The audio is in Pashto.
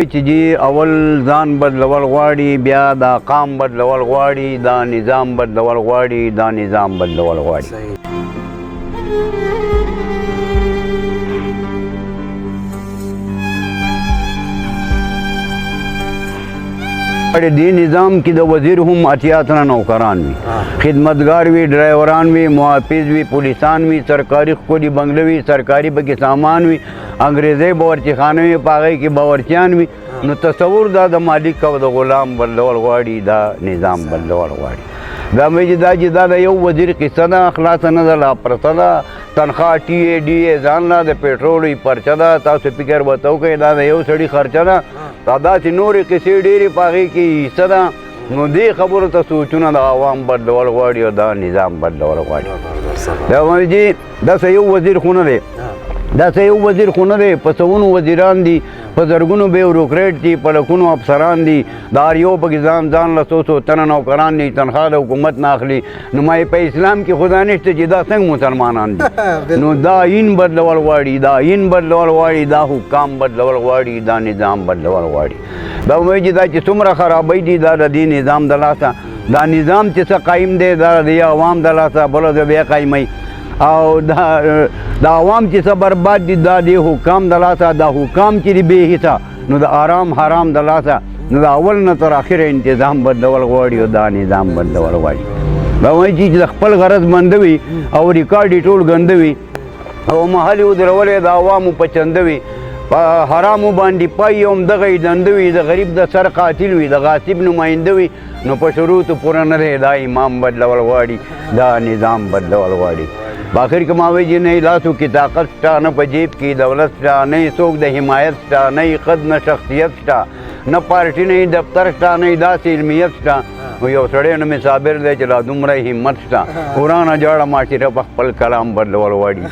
چې جی اول ځان بدلول غواړي، بیا دا قام بدلول غواړي، دا نظام بدلول غواړي، دا نظام بدلول غواړي. دې نظام کې د وزیر هم اتیا تنه نوکران وي، خدمتګار وي، ډرایوران وي، محافظ وي، پولیسان وي، سرکاري ښکلي بنګله وي، سرکاري پکې سامان وي، انګریزي باورچي خانه وي، په هغې کې باورچیان وي. نو تصور دا د مالک او د غلام بدلول غواړي، دا نظام بدلول غواړي. دا مې دا د یو وزیر قصه ده، خلاصه نه ده، لا پرته ده. تنخواه ټي اې ډي اې ځان له د پېټرولو پرچه ده. تاسو فکر ورته وکړئ دا د یو سړي خرچه ده. دا داسې نورې قصې ډېرې په هغې کې حصه ده. نو دې خبرو ته سوچونه د عوام بدلول غواړي او دا نظام بدلول غواړي. دا مې داسې یو وزیر خو نه دی، داسې یو وزیر خو نه دی، په سوونو وزیران دي، په زرګونو بیوروکریټ دي، په لکونو افسران دي، د هر یو پکې ځان له څو تنه نوکران دي، تنخواه د حکومت نه اخلي. نو ما په اسلام کې خدا نشته چې دا څنګه مسلمانان دي. نو دا آیین بدلول غواړي، دا آیین بدلول غواړي، دا حکام بدلول غواړي، دا نظام بدلول غواړي. دا وایي چې دا چې څومره خرابۍ دي دا د دې نظام د لاسه، دا نظام چې څه قایم دی دا د عوام د لاسه بله د بیا قایموي. او دا عوام چې څه برباد دي دا د حکام د لاسه، دا حکام چې دي بې حصه نو د آرام حرام د لاسه. نو د اول نه تر اخره انتظام بدلول غواړي او دا نظام بدلول غواړي. دا وایي چې د خپل غرض منده وي او ریکارډ یې ټول ګنده وي او محل یې ودرولې د عوامو په چنده وي، په حرامو باندې پای هم دغه یې دنده وي، د غریب د سر قاتل وي، د غاصب نماینده وي. نو په شروطو پوره نه دی، دا امام بدلول غواړي، دا نظام بدلول غواړي. باخر کې ما وایي چې نه یې لاسو کې طاقت شته، نه په جیب کې دولت شته، نه یې څوک د حمایت شته، نه یې قد نه شخصیت شته، نه پارټي نه یې دفتر شته، نه یې داسې علمیت شته. نو یو سړی نومې صابر دی چې لا دومره همت شته، ورانه جوړه معاشره په خپل کلام بدلول غواړي.